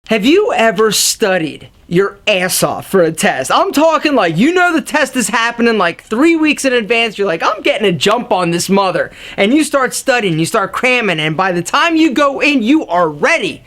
Have you ever studied your ass off for a test? I'm talking like, you know, the test is happening like 3 weeks in advance. You're like, I'm getting a jump on this mother. And you start studying, you start cramming, and by the time you go in, you are ready.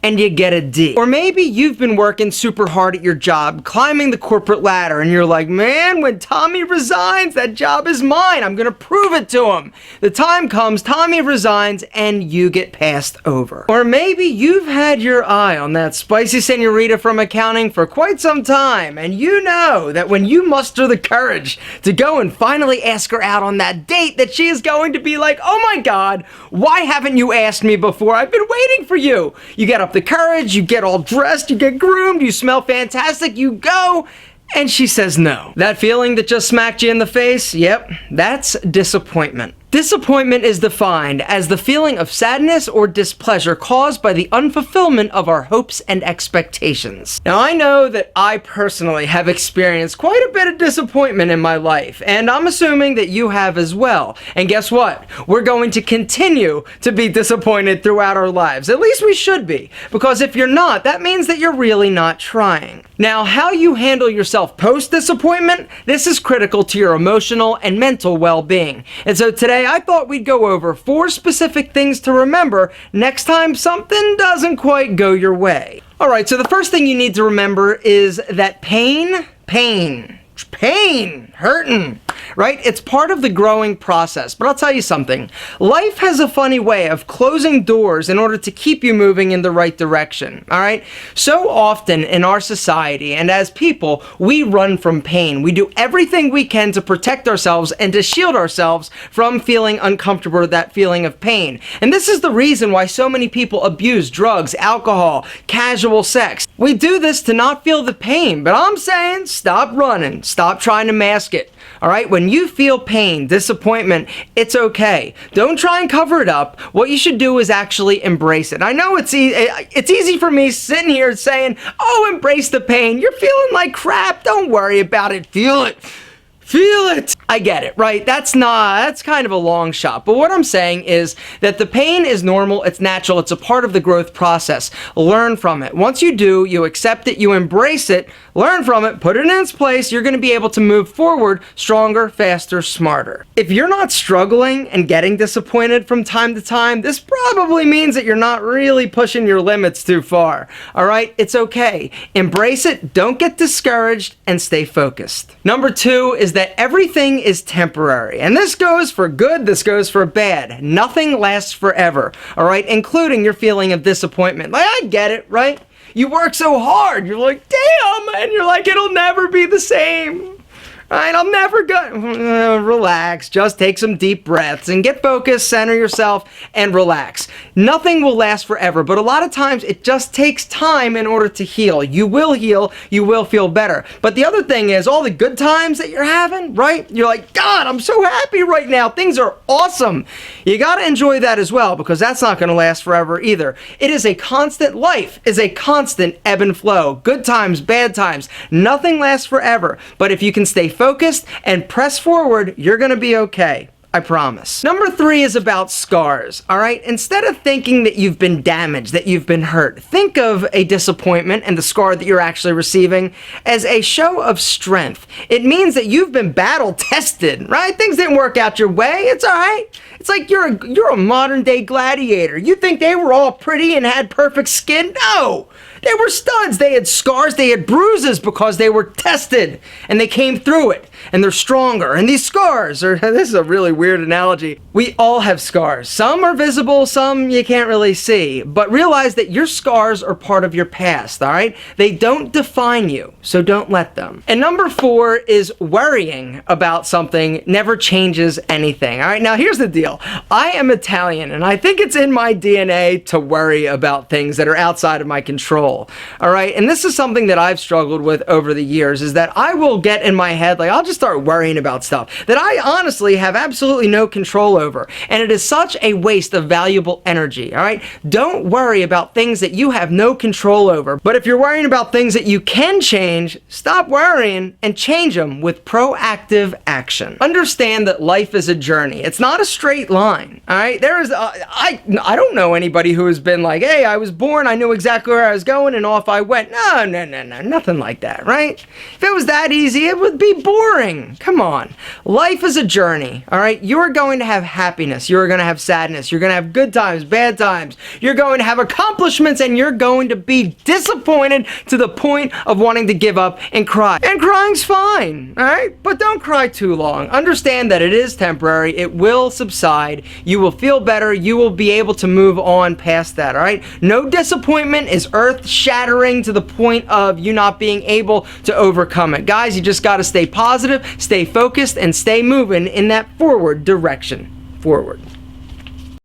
And you get a D. Or maybe you've been working super hard at your job, climbing the corporate ladder, and you're like, man, when Tommy resigns, that job is mine. I'm gonna prove it to him. The time comes, Tommy resigns, and you get passed over. Or maybe you've had your eye on that spicy senorita from accounting for quite some time, and you know that when you muster the courage to go and finally ask her out on that date, that she is going to be like, oh my God, why haven't you asked me before? I've been waiting for you. You get up the courage, you get all dressed, you get groomed, you smell fantastic, you go, and she says no. That feeling that just smacked you in the face, yep, that's disappointment. Disappointment is defined as the feeling of sadness or displeasure caused by the unfulfillment of our hopes and expectations. Now, I know that I personally have experienced quite a bit of disappointment in my life, and I'm assuming that you have as well. And guess what? We're going to continue to be disappointed throughout our lives. At least we should be, because if you're not, that means that you're really not trying. Now, how you handle yourself post-disappointment, this is critical to your emotional and mental well-being. And so today, I thought we'd go over 4 specific things to remember next time something doesn't quite go your way. Alright, so the first thing you need to remember is that pain, hurting, right? It's part of the growing process. But I'll tell you something. Life has a funny way of closing doors in order to keep you moving in the right direction, all right? So often in our society and as people, we run from pain. We do everything we can to protect ourselves and to shield ourselves from feeling uncomfortable with that feeling of pain. And this is the reason why so many people abuse drugs, alcohol, casual sex. We do this to not feel the pain, but I'm saying stop running. Stop trying to mask it. All right, when you feel pain, disappointment, it's okay. Don't try and cover it up. What you should do is actually embrace it. I know it's easy for me sitting here saying, oh, embrace the pain. You're feeling like crap. Don't worry about it. Feel it. Feel it! I get it, right? That's kind of a long shot. But what I'm saying is that the pain is normal, it's natural, it's a part of the growth process. Learn from it. Once you do, you accept it, you embrace it, learn from it, put it in its place, you're going to be able to move forward stronger, faster, smarter. If you're not struggling and getting disappointed from time to time, this probably means that you're not really pushing your limits too far. All right? It's okay. Embrace it, don't get discouraged, and stay focused. Number 2 is that everything is temporary. And this goes for good, this goes for bad. Nothing lasts forever, all right? Including your feeling of disappointment. Like, I get it, right? You work so hard, you're like, damn, and you're like, it'll never be the same. Right, I'm never gonna relax, just take some deep breaths and get focused, center yourself, and relax. Nothing will last forever, but a lot of times it just takes time in order to heal. You will heal, you will feel better. But the other thing is, all the good times that you're having, right? You're like, God, I'm so happy right now. Things are awesome. You gotta enjoy that as well, because that's not gonna last forever either. It is a constant, life is a constant ebb and flow. Good times, bad times. Nothing lasts forever. But if you can stay focused and press forward, you're gonna be okay. I promise. Number 3 is about scars, all right? Instead of thinking that you've been damaged, that you've been hurt, think of a disappointment and the scar that you're actually receiving as a show of strength. It means that you've been battle tested, right? Things didn't work out your way. It's all right. It's like you're a modern day gladiator. You think they were all pretty and had perfect skin? No! They were studs. They had scars. They had bruises because they were tested and they came through it and they're stronger. And these scars are, this is a really weird analogy. We all have scars. Some are visible, some you can't really see. But realize that your scars are part of your past, all right? They don't define you, so don't let them. And number 4 is worrying about something never changes anything, all right? Now here's the deal. I am Italian and I think it's in my DNA to worry about things that are outside of my control. control. All right. And this is something that I've struggled with over the years, is that I will get in my head, like I'll just start worrying about stuff that I honestly have absolutely no control over. And it is such a waste of valuable energy. All right. Don't worry about things that you have no control over. But if you're worrying about things that you can change, stop worrying and change them with proactive action. Understand that life is a journey. It's not a straight line. All right. There is, I don't know anybody who has been like, hey, I was born, I knew exactly where I was going, and off I went. No, nothing like that, right? If it was that easy, it would be boring. Come on. Life is a journey, all right? You're going to have happiness. You're going to have sadness. You're going to have good times, bad times. You're going to have accomplishments, and you're going to be disappointed to the point of wanting to give up and cry. And crying's fine, all right? But don't cry too long. Understand that it is temporary. It will subside. You will feel better. You will be able to move on past that, all right? No disappointment is earth-shattering to the point of you not being able to overcome it. Guys, you just got to stay positive, stay focused, and stay moving in that forward direction. Forward.